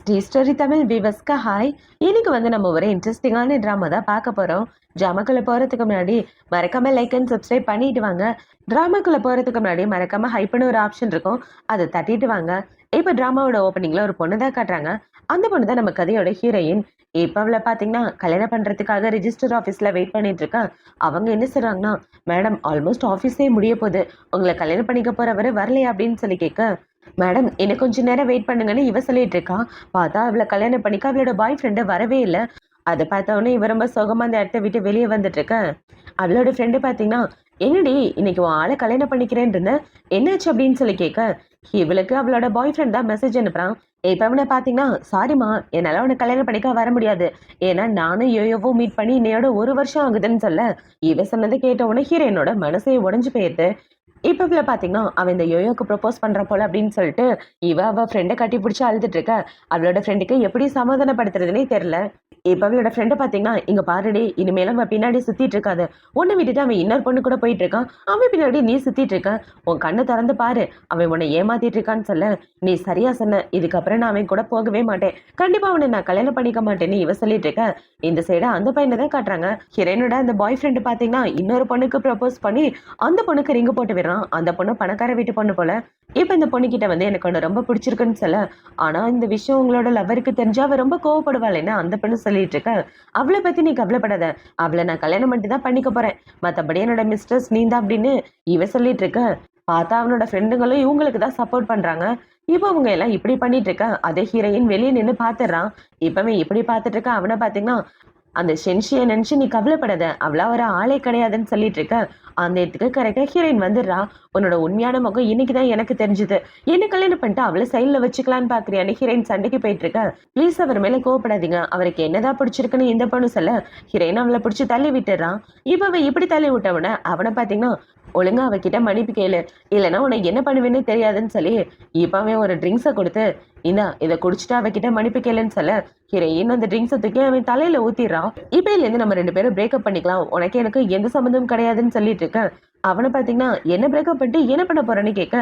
D story Tamil விவஸ்க்கு hi. இன்னைக்கு நம்ம ஒரு இன்ட்ரெஸ்டிங்கான ட்ராமா தான் பார்க்க போகிறோம். ட்ராமாக்குள்ளே போகிறதுக்கு முன்னாடி மறக்காம லைக் அண்ட் சப்ஸ்கிரைப் பண்ணிட்டு வாங்க. ட்ராமாக்குள்ளே போகிறதுக்கு முன்னாடி மறக்காம ஹைப்னு ஒரு ஆப்ஷன் இருக்கும், அதை தட்டிட்டு வாங்க. இப்போ ட்ராமாவோட ஓப்பனிங்கில் ஒரு பொண்ணு தான் காட்டுறாங்க. அந்த பொண்ணு தான் நம்ம கதையோட ஹீரோயின். இப்போ அவளை பார்த்தீங்கன்னா கல்யாணம் பண்ணுறதுக்காக ரிஜிஸ்டர் ஆஃபீஸில் வெயிட் பண்ணிட்டு இருக்கா. அவங்க என்ன சொல்கிறாங்கன்னா, மேடம் ஆல்மோஸ்ட் ஆஃபீஸே முடிய போகுது, உங்களை கல்யாணம் பண்ணிக்க போகிறவர் வரலையா அப்படின்னு சொல்லி கேட்க, மேடம் இன்னும் கொஞ்ச நேரம் வெயிட் பண்ணுங்கன்னு இவ சொல்லிட்டு இருக்கா. பார்த்தா அவளை கல்யாணம் பண்ணிக்க அவளோட பாய் ஃப்ரெண்டு வரவே இல்லை. அதை பார்த்தவொடனே இவ ரொம்ப சுகமா அந்த இடத்த விட்டு வெளியே வந்துட்டு இருக்க. அவளோட ஃப்ரெண்டு பார்த்தீங்கன்னா, என்னடி இன்னைக்கு உன் ஆளை கல்யாணம் பண்ணிக்கிறேன்னு இருந்தேன், என்னாச்சு அப்படின்னு சொல்லி கேட்க, இவளுக்கு அவளோட பாய் ஃப்ரெண்ட் தான் மெசேஜ் அனுப்புறான். இப்ப அவனை பார்த்தீங்கன்னா, சாரிம்மா என்னால உனக்கு கல்யாணம் பண்ணிக்க வர முடியாது, ஏன்னா நானும் யோயோவும் மீட் பண்ணி இன்னையோட 1 வருஷம் ஆகுதுன்னு சொல்ல, இவ சொன்னதை கேட்ட உடனே ஹீரோயினோட மனசே உடைஞ்சு போயிடுது. இப்ப இவ்வளவு பாத்தீங்கன்னா அவன் இந்த யோயோக்கு ப்ரொபோஸ் பண்ற போல அப்படின்னு சொல்லிட்டு அவ ஃப்ரெண்டை கட்டி பிடிச்சி அழுதுட்டு இருக்க. அவளோட ஃப்ரெண்டுக்கு எப்படி சமாதானப்படுத்துறதுனே தெரியல. இப்ப அவளோட ஃப்ரெண்டை பாத்தீங்கன்னா, இங்க பாருடி இனிமேலும் அவன் பின்னாடி சுத்திட்டு இருக்காது, உன்னை விட்டுட்டு அவன் இன்னொரு பொண்ணு கூட போயிட்டு இருக்கான், அவன் பின்னாடி நீ சுத்திட்டு இருக்க, உன் கண்ணை திறந்து பாரு, அவன் உன்னை ஏமாத்திட்டு இருக்கான்னு சொல்ல, நீ சரியா சொன்ன, இதுக்கப்புறம் நான் அவன் கூட போகவே மாட்டேன், கண்டிப்பா அவனை நான் கல்யாணம் பண்ணிக்க மாட்டேன்னு இவ சொல்லிட்டு இருக்க. இந்த சைடா அந்த பையனை தான் காட்டுறாங்க. ஹீரோயினோட அந்த பாய் ஃப்ரெண்டு பாத்தீங்கன்னா இன்னொரு பொண்ணுக்கு ப்ரொபோஸ் பண்ணி அந்த பொண்ணுக்கு ரிங்கு போட்டு விடுறான். அந்த பொண்ணு பணக்கார வீட்டு பொண்ணு போல. இப்ப இந்த பொண்ணுகிட்ட எனக்கு ஒன்று ரொம்ப பிடிச்சிருக்குன்னு சொல்ல, ஆனா இந்த விஷயம் உங்களோட லவருக்கு தெரிஞ்சா அவ ரொம்ப கோவப்படுவாள்னு அந்த பொண்ணு சொல்லிட்டு இருக்க. அவளை பத்தி நீ கவலைப்படாத, அவளை நான் கல்யாணம் பண்ணிட்டு தான் பண்ணிக்க போறேன், மத்தபடி என்னோட மிஸ்டர்ஸ் நீ தான் அப்படின்னு இவ சொல்லிட்டு இருக்க. பார்த்தா அவனோட ஃப்ரெண்டுங்களும் இவங்களுக்கு தான் சப்போர்ட் பண்றாங்க. இப்போ அவங்க எல்லாம் இப்படி பண்ணிட்டு இருக்க அதே ஹீரோயின் வெளியே நின்று பாத்துடுறான். இப்பவே இப்படி பாத்துட்டு இருக்க அவனை பாத்தீங்கன்னா, அந்த சென்ஷியை நினைச்சு நீ கவலைப்படாத, அவளா ஒரு ஆளே கிடையாதுன்னு சொல்லிட்டு இருக்க. அந்த இடத்துக்கு கரெக்டா ஹீரோயின் வந்துடுறா. உன்னோட உண்மையான முகம் இன்னைக்குதான் எனக்கு தெரிஞ்சது, என்ன கல்யாணம் பண்ணிட்டு அவளை சைட்ல வச்சுக்கலான்னு பாக்குறியான்னு ஹீரோயின் சண்டைக்கு போயிட்டு இருக்க. ப்ளீஸ் அவர் மேல கோவப்படாதீங்க, அவருக்கு என்னதான் பிடிச்சிருக்குன்னு இந்த பொண்ணு சொல்ல, ஹீரோயின் அவளை பிடிச்சி தள்ளி விட்டுறான். இப்ப அவன் இப்படி தள்ளி விட்டவன அவனை பாத்தீங்கன்னா, ஒழுங்கா அவகிட்ட மன்னிப்பு கேளு, இல்லைன்னா உனக்கு என்ன பண்ணுவேன்னு தெரியாதுன்னு சொல்லி இப்பவே ஒரு ட்ரிங்க்ஸை கொடுத்து, இதை குடிச்சிட்டு அவகிட்ட மன்னிப்பு கேளுன்னு சொல்ல, ஹீரோயின் அந்த ட்ரிங்க்ஸை தூக்கி அவன் தலையில ஊத்திடுறான். இப்ப இதுல இருந்து நம்ம 2 பேரும் பிரேக்கப் பண்ணிக்கலாம், உனக்கு எனக்கு எந்த சம்மந்தமும் கிடையாதுன்னு சொல்லிட்டு இருக்க. அவனை பாத்தீங்கன்னா, என்ன பிரேக்கப் பண்ணிட்டு என்ன பண்ண போறேன்னு கேட்க,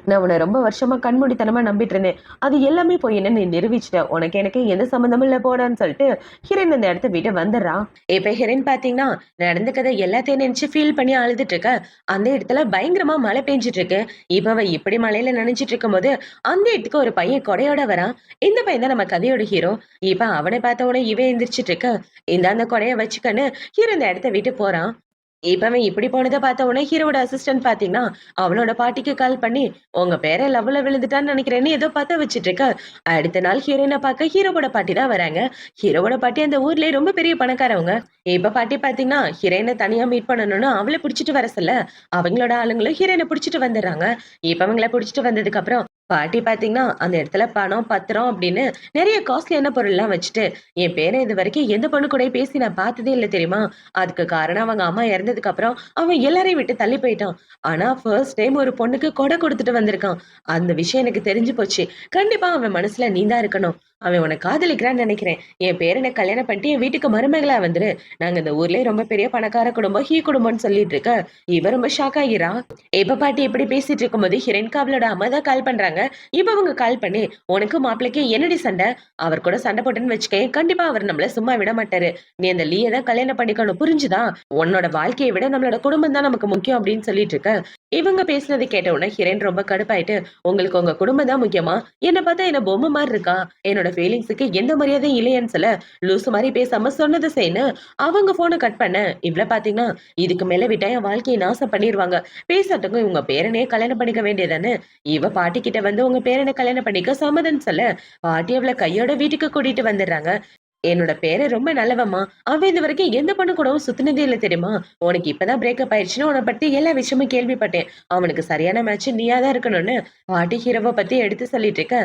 நான் உன்னை ரொம்ப வருஷமா கண்மூடித்தனமா நம்பிட்டு இருந்தேன், அது எல்லாமே போய் என்ன நீ நிரூபிச்சிட்ட, உனக்கு எனக்கு எந்த சம்மந்தமும் இல்ல போடான்னு சொல்லிட்டு ஹீரோயின் அந்த இடத்த விட்டு வந்துடுறான். இப்ப ஹீரோயின் பாத்தீங்கன்னா நடந்த கதை எல்லாத்தையும் நினைச்சு ஃபீல் பண்ணி அழுதுட்டு இருக்க. அந்த இடத்துல பயங்கரமா மழை பெஞ்சிட்டு இருக்கு. இப்ப அவ இப்படி மழையில நினைச்சிட்டு இருக்கும் போது அந்த இடத்துக்கு ஒரு பையன் கொடையோட வரான். இந்த பையன் தான் நம்ம கதையோட ஹீரோ. இப்ப அவனை பார்த்த உடனே இவன் எந்திரிச்சிட்டு இருக்க. அந்த கொடையை வச்சுக்கன்னு ஹீரோ இந்த இடத்த விட்டு போறான். இப்பவே இப்படி போனதை பார்த்த உடனே ஹீரோட அசிஸ்டன்ட் பாத்தீங்கன்னா அவனோட பாட்டிக்கு கால் பண்ணி, உங்க பேரை லவ்ல விழுந்துட்டான்னு நினைக்கிறேன்னு ஏதோ பத்த வச்சுட்டு இருக்க. அடுத்த நாள் ஹீரோயினை பார்க்க ஹீரோவோட பாட்டி தான் வராங்க. ஹீரோவோட பாட்டி அந்த ஊர்லயே ரொம்ப பெரிய பணக்காரவங்க. இப்ப பாட்டி பாத்தீங்கன்னா ஹீரோயினை தனியா மீட் பண்ணணும்னு அவளை பிடிச்சிட்டு வர சொல்ல, அவங்களோட ஆளுங்களும் ஹீரோயினை பிடிச்சிட்டு வந்துடுறாங்க. இப்ப அவங்கள பிடிச்சிட்டு வந்ததுக்கு அப்புறம் பாட்டி பாத்தீங்கன்னா அந்த இடத்துல பணம் பத்திரம் அப்படின்னு நிறைய காஸ்ட்லியான பொருள்லாம் வச்சுட்டு, என் பேரை இது வரைக்கும் எந்த பொண்ணு கூட பேசி நான் பார்த்ததே இல்லை தெரியுமா, அதுக்கு காரணம் அவங்க அம்மா இறந்ததுக்கு அப்புறம் அவன் எல்லாரையும் விட்டு தள்ளி போயிட்டான், ஆனா ஃபர்ஸ்ட் டைம் ஒரு பொண்ணுக்கு கொடை கொடுத்துட்டு வந்திருக்கான், அந்த விஷயம் எனக்கு தெரிஞ்சு போச்சு, கண்டிப்பா அவன் மனசுல நீ தான் இருக்கணும், அவன் உன்னை காதலிக்கிறான்னு நினைக்கிறேன், என் பேரனை கல்யாணம் பண்ணிட்டு என் வீட்டுக்கு மருமகளா வந்துரு, நாங்க இந்த ஊர்லயே ரொம்ப பெரிய பணக்கார குடும்பம் ஹீ குடும்பம்னு சொல்லிட்டு இருக்க. இவ ரொம்ப ஷாக் ஆகிறா. இப்ப பாட்டி எப்படி பேசிட்டு இருக்கும்போது ஹிரண்கா அவளோட அம்மா தான் கால் பண்றாங்க. இப்ப அவங்க கால் பண்ணி, உனக்கு மாப்பிளைக்கு என்னடி சண்டை, அவர் கூட சண்டை போட்டுன்னு வச்சுக்க, கண்டிப்பா அவர் நம்மள சும்மா விட மாட்டாரு, நீ அந்த லீயை தான் கல்யாணம் பண்ணிக்கணும், புரிஞ்சுதா, உன்னோட வாழ்க்கையை விட நம்மளோட குடும்பம் தான் நமக்கு முக்கியம் அப்படின்னு சொல்லிட்டு இருக்க. இவங்க பேசுனதை கேட்ட உடனே ஹிரன் ரொம்ப கடுப்பாயிட்டு, உங்களுக்கு உங்க குடும்பம் தான் முக்கியமா, என்ன பார்த்தா என்ன பொம்மை மாதிரி இருக்கா, என்னோட ஃபீலிங்ஸுக்கு எந்த மரியாதையும் இல்லையான்னு சொல்ல, லூசு மாதிரி பேசாம சொன்னதை செய்யணும் அவங்க போனை கட் பண்ண. இவ்வளவு பாத்தீங்கன்னா, இதுக்கு மேல விட்டா என் வாழ்க்கையை நாசம் பண்ணிடுவாங்க, பேசாட்டுக்கும் இவங்க பேரனே கல்யாணம் பண்ணிக்க வேண்டியதானே, இவ பாட்டி கிட்ட வந்து உங்க பேரனை கல்யாணம் பண்ணிக்க சம்மதம் சொல்ல, பாட்டி அவளை கையோட வீட்டுக்கு கூட்டிட்டு வந்துடுறாங்க. என்னோட பேரை ரொம்ப நல்லவம்மா, அவன் இது வரைக்கும் எந்த பொண்ணு கூடவும் சுத்தினதே இல்லை தெரியுமா, உனக்கு இப்பதான் பிரேக்கப் ஆயிடுச்சுன்னு உன்னை பத்தி எல்லா விஷயமும் கேள்விப்பட்டேன், அவனுக்கு சரியான மேட்ச் நீயா தான் இருக்கணும்னு பாட்டி ஹீரோவை பத்தி எடுத்து சொல்லிட்டு இருக்க.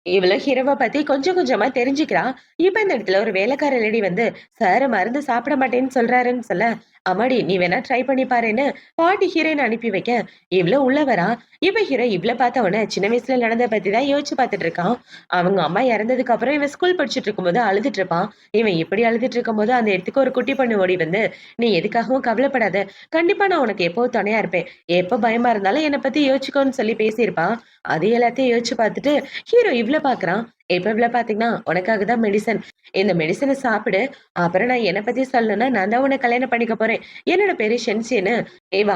இவ்வளவு ஹீரோவை பத்தி கொஞ்சம் கொஞ்சமா தெரிஞ்சுக்கிறா. இப்ப இந்த இடத்துல ஒரு வேலைக்கார லேடி வந்து, சார் மருந்து சாப்பிட மாட்டேன்னு சொல்றாருன்னு சொல்ல, அம்மாடி நீ வேணா ட்ரை பண்ணி பாருன்னு பாட்டி ஹீரோயின் அனுப்பி வைக்க, இவ்ளோ உள்ள வரா. ஹீரோ இவ்ள பார்த்தவொன்னே சின்ன வயசுல நடந்தத பத்தி தான் யோசிச்சு பார்த்துட்டு இருக்கான். அவங்க அம்மா இறந்ததுக்கு அப்புறம் இவன் ஸ்கூல் படிச்சுட்டு இருக்கும்போது அழுதுட்டு இருப்பான். இவன் இப்படி அழுதுட்டு இருக்கும்போது அந்த இடத்துக்கு ஒரு குட்டி பொண்ணு ஓடி வந்து, "நீ எதுக்காகவும் கவலைப்படாத. கண்டிப்பா நான் உனக்கு எப்பவும் துணையா இருப்பேன். எப்ப பயமா இருந்தாலும் என்ன பத்தி யோசிச்சுக்கோன்னு" சொல்லி பேசியிருப்பான். அது எல்லாத்தையும் யோசிச்சு பார்த்துட்டு ஹீரோ இவ்ள பார்க்குறான். இப்ப இவ்ள பார்த்தீங்கன்னா, "உனக்காக தான் மெடிசன். இந்த மெடிசன சாப்பிடு. அப்புறம் நான் என்ன பத்தி சொல்லணும்னா, நான் தான் உன்ன கல்யாணம் பண்ணிக்க போறேன். என்னோட பேரு ஷென்சின்னு."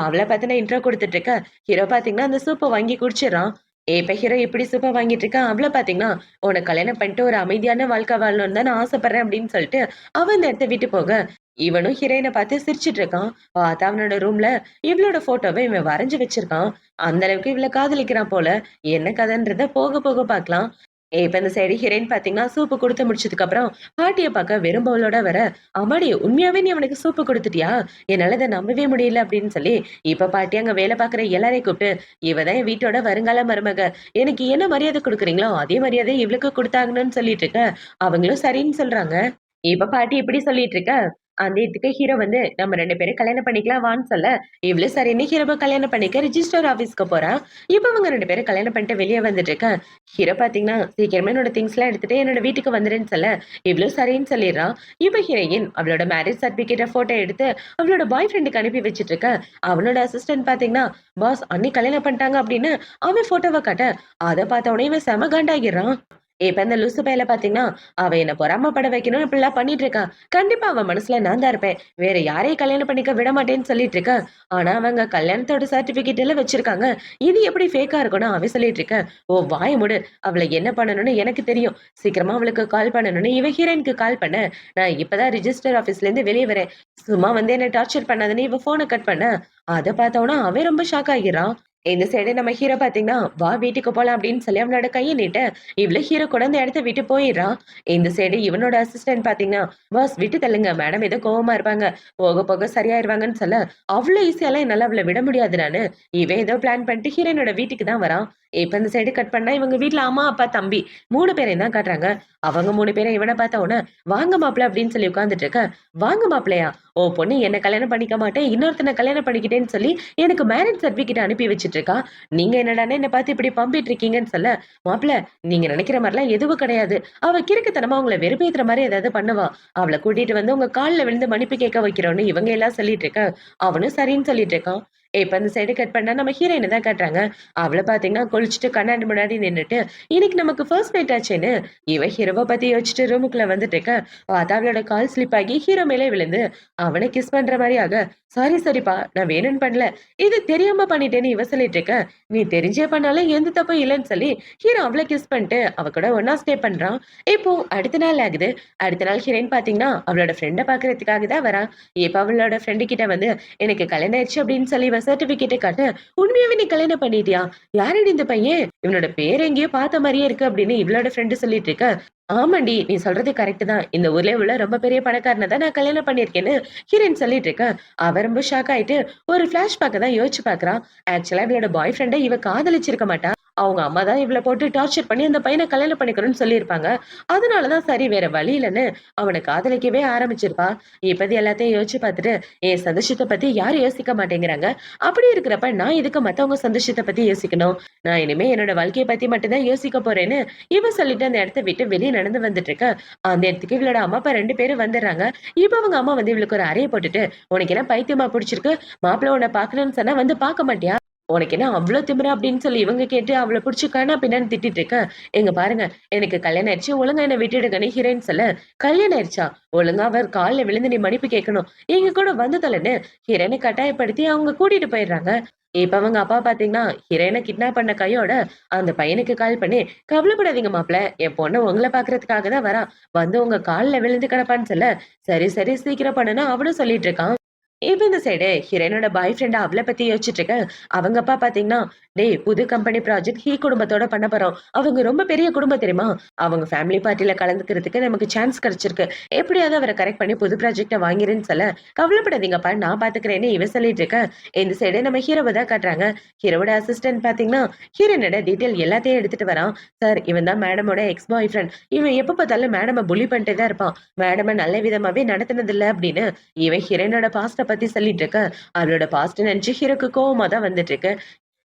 அவள பார்த்து நான் இன்ட்ரோ குடுத்துட்டு இருக்கேன். ஹீரோ பார்த்தீங்கன்னா, அந்த சூப்ப வாங்கி குடிச்சிடுறான். இப்ப ஹீரோ இப்படி சூப்ப வாங்கிட்டு இருக்கான். அவள பார்த்தீங்கன்னா, "உன்ன கல்யாணம் பண்ணிட்டு ஒரு அமைதியான வாழ்க்கை வாழணும்னு தான் நான் ஆசைப்படுறேன்" அப்படின்னு சொல்லிட்டு, அவ அந்த இடத்த விட்டு போக, இவனும் ஹீரோயின பார்த்து சிரிச்சுட்டு இருக்கான். பார்த்தா அவனோட ரூம்ல இவளோட ஃபோட்டோவ இவன் வரைஞ்சு வச்சிருக்கான். அந்த அளவுக்கு இவள காதலிக்கிறான் போல. என்ன கதைன்றத போக போக பார்க்கலாம். இப்ப இந்த சைடு ஹீரோயின் பார்த்தீங்கன்னா, சூப்பு குடுத்து முடிச்சதுக்கு அப்புறம் பாட்டிய பார்க்க வெறும் பவுலோட வர, "அம்மாடி உண்மையாவே நீ அவனுக்கு சூப்பு குடுத்துட்டியா? என்னால இத நம்பவே முடியல" அப்படின்னு சொல்லி, இப்ப பாட்டி அங்க வேலை பார்க்குற எல்லாரையும் கூப்பிட்டு, "இவ தான் என் வீட்டோட வருங்கால மருமக. எனக்கு என்ன மரியாதை குடுக்குறீங்களோ, அதே மரியாதை இவளுக்கு குடுத்தாகணும்னு" சொல்லிட்டு இருக்க, அவங்களும் சரின்னு சொல்றாங்க. இப்ப பாட்டி இப்படி சொல்லிட்டு இருக்க, அந்த இதுக்கு ஹீரோ வந்து நம்ம 2 பேரும் கல்யாணம் பண்ணிக்கலாம் வான்னு சொல்ல, இவளும் சரின்னு ஹீரோவ கல்யாணம் பண்ணிக்க ரிஜிஸ்டர் ஆபீஸ்க்கு போறா. இப்ப அவங்க 2 பேரும் கல்யாணம் பண்ணிட்டு வெளிய வந்துட்டு இருக்க, ஹீரோ பாத்தீங்கன்னா, "சீக்கிரமா என்னோட திங்ஸ்லாம் எடுத்துட்டு என்னோட வீட்டுக்கு வந்துருன்னு" சொல்ல, இவளும் சரின்னு சொல்லிடுறா. இப்ப ஹீரோயின் அவளோட மேரேஜ் சர்டிபிகேட்ட போட்டோ எடுத்து அவளோட பாய் ஃப்ரெண்டுக்கு அனுப்பி வச்சுட்டு இருக்க, அவனோட அசிஸ்டன்ட் பாத்தீங்கன்னா, "பாஸ் அண்ணி கல்யாணம் பண்ணிட்டாங்க" அப்படின்னு அவன் போட்டோவ காட்ட, அத பார்த்த உடனே இவன் செம காண்டாகிறான். இப்ப இந்த லூசு பயல பாத்தீங்கன்னா, அவ என்ன பொறாமப்பட வைக்கணும்னு இப்படிலாம் பண்ணிட்டு இருக்கா. கண்டிப்பா அவ மனசுல நான் தான் இருப்பேன். வேற யாரையும் கல்யாணம் பண்ணிக்க விட மாட்டேன்னு சொல்லிட்டு இருக்கா. ஆனா அவங்க கல்யாணத்தோட சர்டிபிகேட் எல்லாம் வச்சிருக்காங்க. இது எப்படி ஃபேக்கா இருக்கும்னு அவ சொல்லிட்டு இருக்க. ஓ வாய மூடு. அவள என்ன பண்ணணும்னு எனக்கு தெரியும். சீக்கிரமா அவளுக்கு கால் பண்ணணும்னு இவ ஹீரோயினுக்கு கால் பண்ண, நான் இப்பதான் ரிஜிஸ்டர் ஆபீஸ்ல இருந்து வெளிய வரேன். சும்மா வந்து என்ன டார்ச்சர் பண்ணாதன்னு இவ போன கட் பண்ண. அத பார்த்தவனா அவன் ரொம்ப ஷாக் ஆகிறான். இந்த சைடு நம்ம ஹீரோ பாத்தீங்கன்னா, "வா வீட்டுக்கு போலாம்" அப்படின்னு சொல்லி அவனோட கைய நீட்ட, இவ்ளோ ஹீரோ கூட அந்த இடத்த விட்டு போயிடுறான். இந்த சைடு இவனோட அசிஸ்டன்ட் பாத்தீங்கன்னா, "பாஸ் விட்டு தள்ளுங்க. மேடம் ஏதோ கோவமா இருப்பாங்க. போக போக சரியாயிருவாங்கன்னு" சொல்ல, "அவ்ளோ ஈஸியாலாம் என்னால அவள விட முடியாது நானு." இவன் ஏதோ பிளான் பண்ணிட்டு ஹீரோயினோட வீட்டுக்கு தான் வரான். இப்ப இந்த சைடு கட் பண்ணா இவங்க வீட்ல அம்மா, அப்பா, தம்பி 3 பேரையும் தான் காட்டுறாங்க. அவங்க 3 பேரும் இவன பார்த்த உடனே, "வாங்க மாப்பிள" அப்படின்னு சொல்லி உட்கார்ந்துட்டு இருக்க. "வாங்க மாப்பிள்ளையா? உன் பொண்ணு என்ன கல்யாணம் பண்ணிக்க மாட்டேன், இன்னொருத்தன கல்யாணம் பண்ணிக்கிட்டேன்னு சொல்லி எனக்கு மேரேஜ் சர்டிபிகேட் அனுப்பி வச்சுட்டு இருக்கா. நீங்க என்னடான்னா என்ன பார்த்து இப்படி பம்பிட்டு இருக்கீங்கன்னு" சொல்ல, "மாப்பிள நீங்க நினைக்கிற மாரிலாம் எதுவும் கிடையாது. அவ கிறுக்குத்தனமா உங்கள வெறுப்பேத்துற மாரி ஏதாவது பண்ணுவா. அவள கூட்டிட்டு வந்து உங்க கால்ல விழுந்து மன்னிப்பு கேட்க வைக்கிறோம்னு" இவங்க எல்லாம் சொல்லிட்டு இருக்க, அவனும் சரின்னு சொல்லிட்டு இருக்கான். இப்ப அந்த சைடு கட் பண்ணா நம்ம ஹீரோயின தான் காட்டுறாங்க. அவள பார்த்தீங்கன்னா குளிச்சுட்டு கண்ணாடி முன்னாடி நின்னுட்டு, இன்னைக்கு நமக்கு ஃபர்ஸ்ட் நைட் ஆச்சேன்னு இவ ஹீரோவ பத்தி யோசிச்சுட்டு ரூமுக்குள்ள வந்துட்டு இருக்க, பார்த்தா அவளோட கால் ஸ்லிப் ஆகி ஹீரோ மேலே விழுந்து அவன கிஸ் பண்ற மாரி ஆக, "சாரி சாரிப்பா நான் வேணும்னு பண்ணல. இது தெரியாம பண்ணிட்டேன்னு" இவ சொல்லிட்டு இருக்க, "நீ தெரிஞ்சே பண்ணாலும் எந்த தப்பும் இல்லன்னு" சொல்லி ஹீரோ அவள கிஸ் பண்ணிட்டு அவ கூட ஒண்ணா ஸ்டே பண்றான். இப்போ அடுத்த நாள் ஆகுது. அடுத்த நாள் ஹீரோயின் பார்த்தீங்கன்னா, அவளோட ஃப்ரெண்ட பார்க்கறதுக்காக தான் வரா. இப்ப அவளோட ஃப்ரெண்டு கிட்ட வந்து, "எனக்கு கல்யாணம் ஆயிடுச்சு" அப்படின்னு சொல்லி இவ சர்டிபிகேட்ட காட்ட, "உண்மையாவே நீ கல்யாணம் பண்ணிட்டியா? யாரடி இந்த பையன்? இவனோட பேர் எங்கேயோ பார்த்த மாரியே இருக்கு" அப்படின்னு இவளோட ஃப்ரெண்டு சொல்லிட்டு இருக்க, "ஆமாண்டி நீ சொல்றது கரெக்ட் தான். இந்த ஊர்லயே உள்ள ரொம்ப பெரிய பணக்காரன தான் நான் கல்யாணம் பண்ணியிருக்கேன்னு" ஹீரோயின் சொல்லிட்டு இருக்க, அவ ரொம்ப ஷாக் ஆயிட்டு ஒரு ஃபிளாஷ்பேக்க தான் யோசிச்சு பார்க்கறா. ஆக்சுவலா இவளோட பாய் ஃப்ரெண்ட இவ காதலிச்சிருக்க மாட்டா. அவங்க அம்மா தான் இவள போட்டு டார்ச்சர் பண்ணி அந்த பையன கல்யாணம் பண்ணிக்கணும்னு சொல்லியிருப்பாங்க. அதனால தான் சரி வேற வழி இல்லன்னு அவன காதலிக்கவே ஆரம்பிச்சிருப்பா. இப்ப இது எல்லாத்தையும் யோசிச்சு பார்த்துட்டு, என் சந்தோஷத்த பத்தி யாரும் யோசிக்க மாட்டேங்கிறாங்க. அப்படி இருக்கிறப்ப நான் எதுக்கு மத்தவங்க சந்தோஷத்த பத்தி யோசிக்கணும்? நான் இனிமே என்னோட வாழ்க்கைய பத்தி மட்டும் தான் யோசிக்க போறேன்னு இவ சொல்லிட்டு அந்த இடத்த விட்டு வெளிய நடந்து வந்துட்டு இருக்க. அந்த இடத்துக்கு இவளோட அம்மா, அப்பா 2 பேரும் வந்துடுறாங்க. இப்ப அவங்க அம்மா வந்து இவளுக்கு ஒரு அறைய போட்டுட்டு, "உனக்கு என்ன பைத்தியமா புடிச்சிருக்கு? மாப்பிள்ளை உன்ன பார்க்கணும்னு சொன்னா வந்து பார்க்க மாட்டியா? உனக்கு என்ன அவ்ளோ திமிரா?" அப்படின்னு சொல்லி இவங்க கேட்டு அவள புடிச்சு கன்னா பின்னான்னு திட்டிட்டு இருக்க. "எங்க பாருங்க, எனக்கு கல்யாணம் ஆயிடுச்சு. ஒழுங்கா என்ன விட்டுடுங்கன்னு" ஹீரோயின் சொல்ல, "கல்யாணம் ஆயிடுச்சா? ஒழுங்கா அவர் கால்ல விழுந்து நீ மன்னிப்பு கேட்கணும். எங்க கூட வந்து தொலைன்னு" ஹீரோயின கட்டாயப்படுத்தி அவங்க கூட்டிட்டு போயிடுறாங்க. இப்ப அவங்க அப்பா பாத்தீங்கன்னா, ஹீரோயின கிட்னாப் பண்ண கையோட அந்த பையனுக்கு கால் பண்ணி, "கவலைப்படாதீங்க மாப்ள, என் பொண்ணு உங்கள பாக்குறதுக்காக தான் வரா. வந்து உங்க கால்ல விழுந்து கிடப்பான்னு" சொல்ல, "சரி சரி சீக்கிரம் பண்ணுன்னு" அவனும் சொல்லிட்டு இருக்கான். இப்ப இந்த சைடு ஹீரோயினோட பாய் ஃப்ரெண்ட் அவள பத்தி யோசிச்சுட்டு இருக்க. அவங்க அப்பா பாத்தீங்கன்னா, "டேய் புது கம்பெனி ப்ராஜெக்ட் குடும்பத்தோட பண்ண போறோம். அவங்க ரொம்ப பெரிய குடும்பம் தெரியுமா? அவங்க ஃபேமிலி பார்ட்டில கலந்துக்கிறதுக்கு நமக்கு சான்ஸ் கிடைச்சிருக்கு. எப்படியாவது அவர கரெக்ட் பண்ணி புது ப்ராஜெக்ட்ட வாங்கிருன்னு" சொல்ல, "கவலைப்படாதீங்கப்பா நான் பாத்துக்கிறேன்னு" இவ சொல்லிட்டு இருக்க. இந்த சைடு நம்ம ஹீரோவ தான் காட்டுறாங்க. ஹீரோவோட அசிஸ்டன்ட் பாத்தீங்கன்னா, ஹீரோயினோட டீடைல் எல்லாத்தையும் எடுத்துட்டு வரான். "சார் இவன் தான் மேடமோட எக்ஸ் பாய் ஃப்ரெண்ட். இவன் எப்ப பார்த்தாலும் மேடம புல்லி பண்ணிட்டே தான் இருப்பான். மேடம நல்ல விதமாவே நடத்துனது இல்ல" அப்படின்னு இவன் ஹீரோயினோட பாஸ்ட்ட பத்தி சொல்லிட்டு இருக்க. அவளோட பாஸ்ட் நினைச்சு ஹீரோக்கு கோவமா தான் வந்துட்டு இருக்கு.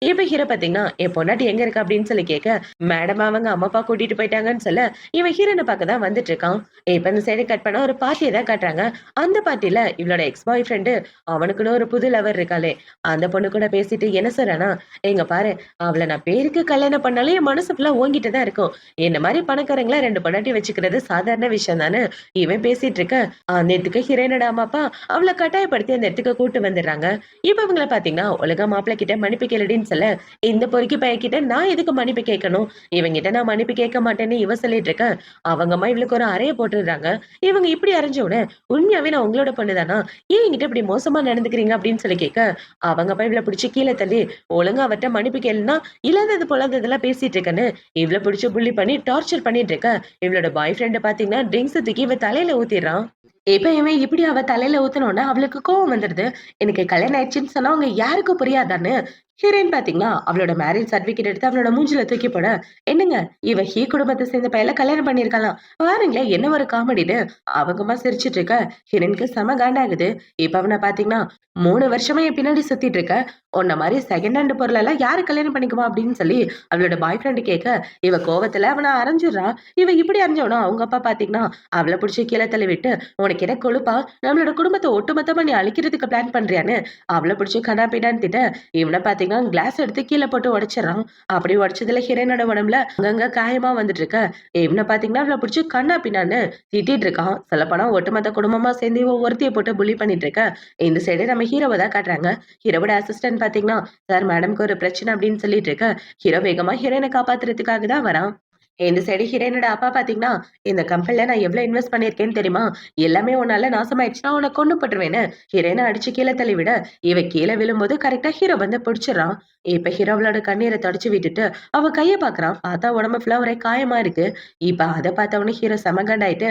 இப்ப ஹீரோ பாத்தீங்கன்னா, என் பொண்டாட்டி எங்க இருக்கா அப்படின்னு சொல்லி கேட்க, மேடம் அவங்க அம்மா அப்பா கூட்டிட்டு போயிட்டாங்கன்னு சொல்ல, இவன் ஹீரோன பாக்க தான் வந்துட்டு இருக்கான். இப்ப இந்த சைடு கட் பண்ணா ஒரு பார்ட்டிய தான் காட்டுறாங்க. அந்த பார்ட்டில இவளோட எக்ஸ் பாய் ஃப்ரெண்டு அவனுக்குன்னு ஒரு புது லவர் இருக்காளே, அந்த பொண்ணு கூட பேசிட்டு என்ன சொல்றானா, "எங்க பாரு, அவள நான் பேருக்கு கல்யாணம் பண்ணாலும் என் மனசு ஃபுல்லா உன்கிட்ட தான் இருக்கும். என்ன மாரி பணக்காரங்களா 2 பொண்டாட்டி வச்சுக்கிறது சாதாரண விஷயம் தானு." இவன் பேசிட்டு இருக்க, அந்த இடத்துக்கு ஹீரோயினோட அம்மா அப்பா அவள கட்டாயப்படுத்தி அந்த இடத்துக்கு கூட்டு வந்துடுறாங்க. இப்ப இவங்கள பாத்தீங்கன்னா, ஒழுங்கா மாப்பிள்ளை கிட்ட மன்னிப்பு கேளுடின்னு சொல்ல, இந்த பொறுக்கி பையன்கிட்ட நான் எதுக்கு மன்னிப்பு கேட்கணும்? இவங்கிட்ட நான் மன்னிப்பு கேட்க மாட்டேன்னு இவ சொல்லிட்டு இருக்க. அவங்க அம்மா இவளுக்கு ஒரு அறைய போட்டுடுறாங்க. இவங்க இப்படி அரைஞ்ச உடனே, "உண்மையாவே நான் உங்களோட பொண்ணு தானா? ஏன் என்கிட்ட இப்படி மோசமா நடந்துக்கிறீங்க?" அப்படின்னு சொல்லி கேட்க, அவங்க அப்பா இவள பிடிச்சு கீழ தள்ளி, "ஒழுங்கா அவர்ட்ட மன்னிப்பு கேளுன்னா, இல்லாதது பொல்லாததெல்லாம் பேசிட்டு இருக்கன்னு" இவள பிடிச்சு புல்லி பண்ணி டார்ச்சர் பண்ணிட்டு இருக்க. இவளோட பாய் ஃப்ரெண்ட் பாத்தீங்கன்னா, ட்ரிங்க்ஸ் தூக்கி இவ தலையில ஊத்திடுறான். இப்ப இவன் இப்படி அவ தலையில ஊத்துனோனே அவளுக்கு கோவம் வந்துடுது. எனக்கு கல்யாணம் ஆயிடுச்சுன்னு சொன்னா அவங்க யாருக்கும் புரியாதான்னு. ஹீரோயின் பாத்தீங்கன்னா, அவளோட மேரேஜ் சர்டிபிகேட் எடுத்து அவளோட மூஞ்சில தூக்கி போட, "என்னங்க இவ ஹீ குடும்பத்த சேர்ந்த பையல கல்யாணம் பண்ணியிருக்காளாம். பாருங்களேன் என்ன ஒரு காமெடின்னு." அவங்கம்மா சிரிச்சுட்டு இருக்க. ஹீரோயினுக்கு செம காண்டாகுது. இப்ப அவன பாத்தீங்கன்னா, "3 வருஷமா என் பின்னாடி சுத்திட்டு இருக்க. உன்ன மாரி செகண்ட் ஹேண்ட் பொருளெல்லாம் யாரு கல்யாணம் பண்ணிக்குவா?" அப்படின்னு சொல்லி அவளோட பாய் ஃப்ரெண்ட் கேட்க, இவ கோவத்துல அவன அரைஞ்சுடுறா. இவ இப்படி அரைஞ்சோனா அவங்க அப்பா பாத்தீங்கன்னா, அவள புடிச்சு கீழ தள்ளி விட்டு, "உனக்கு என்ன கொழுப்பா? நம்மளோட குடும்பத்த ஒட்டுமொத்தமா நீ அழிக்கிறதுக்கு பிளான் பண்றியான்னு?" அவள புடிச்சு கன்னா பின்னான்னு திட்ட, இவன பாத்தீங்கன்னா கிளாஸ் எடுத்து கீழ போட்டு உடைச்சிடறான். அப்படி உடைச்சதுல ஹீரோயினோட உடம்புல அங்கங்க காயமா வந்துட்டு இருக்க. இவன பாத்தீங்கன்னா அவள புடிச்சு கன்னா பின்னான்னு திட்டிட்டு இருக்கான். சொல்லப்போனா ஒட்டுமொத்த குடும்பமா சேர்ந்து இவன் ஒருத்திய போட்டு புல்லி பண்ணிட்டு இருக்க. இந்த சைடு நம்ம ஹீரோவ தான் காட்டுறாங்க. ஹீரோவோட அசிஸ்டன்ட் பாத்தீங்கன்னா, "சார் மேடம்க்கு ஒரு பிரச்சனை" அப்படின்னு சொல்லிட்டு இருக்க. ஹீரோ வேகமா ஹீரோயின காப்பாத்துறதுக்காக தான் வரான். இந்த சைடு ஹீரோயினோட அப்பா பாத்தீங்கன்னா, "இந்த கம்பெனில நான் எவ்வளவு இன்வெஸ்ட் பண்ணியிருக்கேன்னு தெரியுமா? எல்லாமே உன்னால நாசமாயிடுச்சுன்னா உன்ன கொன்னு போட்டுருவேன்னு." ஹீரோயின அடிச்சு கீழ தள்ளி விட, இவ கீழ விழும்போது கரெக்ட்டா ஹீரோ வந்து புடிச்சுடுறான். இப்ப ஹீரோ அவளோட கண்ணீர தொடச்சு விட்டுட்டு, அவ கைய பாக்குறான். பார்த்தா உடம்பு ஃபுல்லா ஒரே காயமா இருக்கு. இப்ப அத பார்த்தவுடனே ஹீரோ செம காண்டாயிட்டு,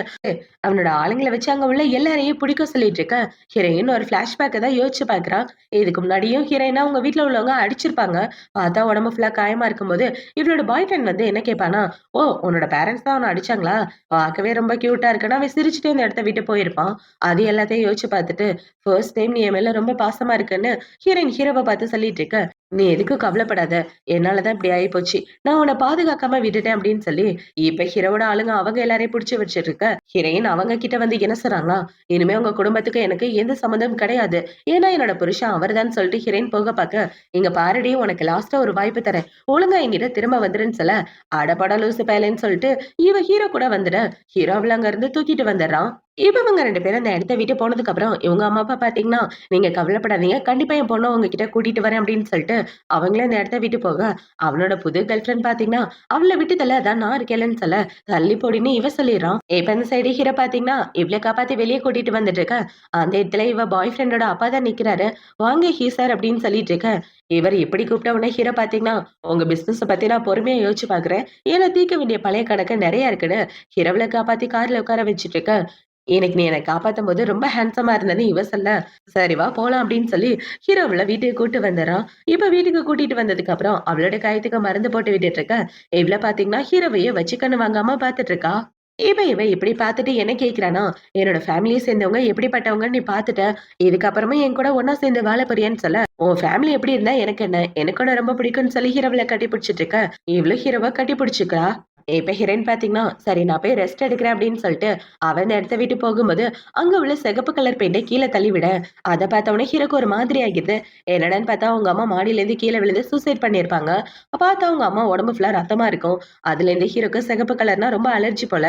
அவனோட ஆளுங்கள வச்சு அங்க உள்ள எல்லாரையும் புடிக்க சொல்லிட்டு இருக்க. ஹீரோயின் ஒரு ஃபிளாஷ்பேக்க தான் யோசிச்சு பார்க்கிறா. இதுக்கு முன்னாடியும் ஹீரோயின அவங்க வீட்ல உள்ளவங்க அடிச்சிருப்பாங்க. பார்த்தா உடம்பு ஃபுல்லா காயமா இருக்கும்போது, இவளோட பாய் ஃப்ரெண்ட் வந்து என்ன கேட்பான்னா, "ஓ! உன்னோட பேரண்ட்ஸ் தான் உன்ன அடிச்சாங்களா? பார்க்கவே ரொம்ப கியூட்டா இருக்குன்னு" அவன் சிரிச்சுட்டே இந்த இடத்த விட்டு போயிருப்பான். அது எல்லாத்தையும் யோசிச்சு பார்த்துட்டு, "ஃபர்ஸ்ட் டைம் நீ என் மேல ரொம்ப பாசமா இருக்கன்னு" ஹீரோயின் ஹீரோவ பார்த்து சொல்லிட்டு இருக்க. "நீ எதுக்கும் கவலைப்படாத. என்னால தான் இப்படி ஆயிப்போச்சு. நான் உன்ன பாதுகாக்காம விட்டுட்டேன்" அப்படின்னு சொல்லி, இப்ப ஹீரோவோட ஆளுங்க அவங்க எல்லாரையும் புடிச்சு வச்சுட்டு இருக்க. ஹீரோயின் அவங்க கிட்ட வந்து என்ன சொல்றாங்களா, "இனிமே உங்க குடும்பத்துக்கு எனக்கு எந்த சம்மந்தமும் கிடையாது. ஏன்னா என்னோட புருஷன் அவர்தான்" சொல்லிட்டு ஹீரோயின் போக பாக்க, "இங்க பாருடி உனக்கு லாஸ்ட்டா ஒரு வாய்ப்பு தரேன். ஒழுங்கா என்கிட்ட திரும்ப வந்துருன்னு" சொல்ல, "அடபடா லூசு பயலேன்னு" சொல்லிட்டு இவ ஹீரோ கூட வந்துட, ஹீரோ அவள அங்க இருந்து தூக்கிட்டு வந்துடுறான். இப்ப இவங்க 2 பேரும் அந்த இடத்த விட்டு போனதுக்கு அப்புறம், இவங்க அம்மா அப்பா பாத்தீங்கன்னா, "நீங்க கவலைப்படாதீங்க. கண்டிப்பா என் பொண்ண உங்ககிட்ட கூட்டிட்டு வரேன்" அப்படின்னு சொல்லிட்டு, அவங்களும் அந்த இடத்த விட்டு போக, அவனோட புது கேர்ள் ஃபிரெண்ட் பாத்தீங்கன்னா, "அவள விட்டு தள்ள, அதான் நான் இருக்கேன்லன்னு" சொல்ல, "தள்ளி போடின்னு" இவ சொல்லிடுறான். இப்ப இந்த சைடு ஹீரோ பாத்தீங்கன்னா, இவள காப்பாத்தி வெளிய கூட்டிட்டு வந்துட்டு இருக்க. அந்த இடத்துல இவ பாய் ஃப்ரெண்டோட அப்பா தான் நிக்கிறாரு. "வாங்க ஹீ சார்" அப்படின்னு சொல்லிட்டு இருக்க. இவர் இப்படி கூப்பிட்ட உடனே ஹீரோ பாத்தீங்கன்னா, "உங்க பிசினஸ பத்தி நான் பொறுமையா யோசிச்சு பாக்குறேன். ஏன்னா தீர்க்க வேண்டிய பழைய கணக்கு நெறைய இருக்குன்னு" ஹீரோவ காப்பாத்தி கார்ல உட்கார வச்சுட்டு இருக்க. "இன்னைக்கு நீ என்ன காப்பாத்தும்போது ரொம்ப ஹேண்ட்ஸமா இருந்தன்னு" இவ சொல்ல, "சரி வா போலாம்" அப்படின்னு சொல்லி ஹீரோவ வீட்டுக்கு கூட்டு வந்துர்றான். இப்ப வீட்டுக்கு கூட்டிட்டு வந்ததுக்கு அப்புறம் அவளோட காயத்துக்கு மருந்து போட்டு விட்டுட்டு இருக்க. இவள பாத்தீங்கன்னா ஹீரோவையே வச்சு கண்ணு வாங்காம பாத்துட்டு இருக்கா. இப்ப இவ இப்படி பாத்துட்டு என்ன கேக்குறானா, "என்னோட ஃபேமிலிய சேர்ந்தவங்க எப்படிப்பட்டவங்கன்னு நீ பாத்துட்ட. இதுக்கப்புறமா என் கூட ஒண்ணா சேர்ந்து வாழ போறியான்னு" சொல்ல, "உன் ஃபேமிலி எப்படி இருந்தா எனக்கு என்ன? எனக்கு உன்ன ரொம்ப பிடிக்கும்னு" சொல்லி ஹீரோவ கட்டி பிடிச்சிட்டு இருக்க. இவளும் ஹீரோவ கட்டி பிடிச்சுக்கிறா. இப்ப ஹீரோயின் பாத்தீங்கன்னா, "சரி நான் போய் ரெஸ்ட் எடுக்கிறேன்" அப்படின்னு சொல்லிட்டு, அவ இந்த இடத்த விட்டு போகும்போது, அங்க உள்ள சிகப்பு கலர் பெயிண்ட கீழ தள்ளிவிட, அத பார்த்தவுடனே ஹீரோக்கு ஒரு மாதிரி ஆகிடுது. என்னடான்னு பார்த்தா, அவங்க அம்மா மாடியிலேருந்து கீழ விழுந்து சூசைட் பண்ணியிருப்பாங்க. பார்த்தா அவங்க அம்மா உடம்பு ஃபுல்லா ரத்தமா இருக்கும். அதுலேருந்து ஹீரோக்கு சிகப்பு கலர்னா ரொம்ப அலர்ஜி போல.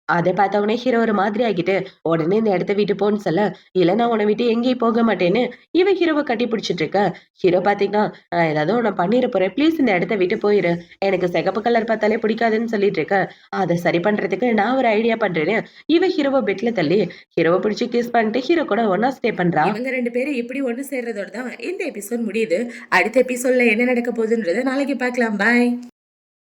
அத பார்த்தவுடனே ஹீரோ ஒரு மாதிரி ஆகிட்டு, "உடனே இந்த இடத்த விட்டு போன்னு" சொல்ல, "இல்ல நான் உன்ன விட்டு எங்கேயும் போக மாட்டேன்னு" இவ ஹீரோவ கட்டி பிடிச்சிட்டு இருக்க. ஹீரோ பாத்தீங்கன்னா, "நான் ஏதாவது உன்ன பண்ணிற போறேன். ப்ளீஸ் இந்த இடத்த விட்டு போயிரு. எனக்கு சிகப்பு கலர் பார்த்தாலே பிடிக்காதுன்னு" சொல்லிட்டு இருக்க. அத சரி பண்றதுக்கு நான் ஒரு ஐடியா பண்றேன்னு, இவ ஹீரோவ பெட்ல தள்ளி, ஹீரோவ பிடிச்சு கிஸ் பண்ணிட்டு ஹீரோ கூட ஒண்ணா ஸ்டே பண்றா. இவங்க 2 பேரும் இப்படி ஒண்ணு சேர்றதோட தான் இந்த எபிசோட் முடியுது. அடுத்த எபிசோட்ல என்ன நடக்க போகுதுன்றத நாளைக்கு பார்க்கலாம். பாய்.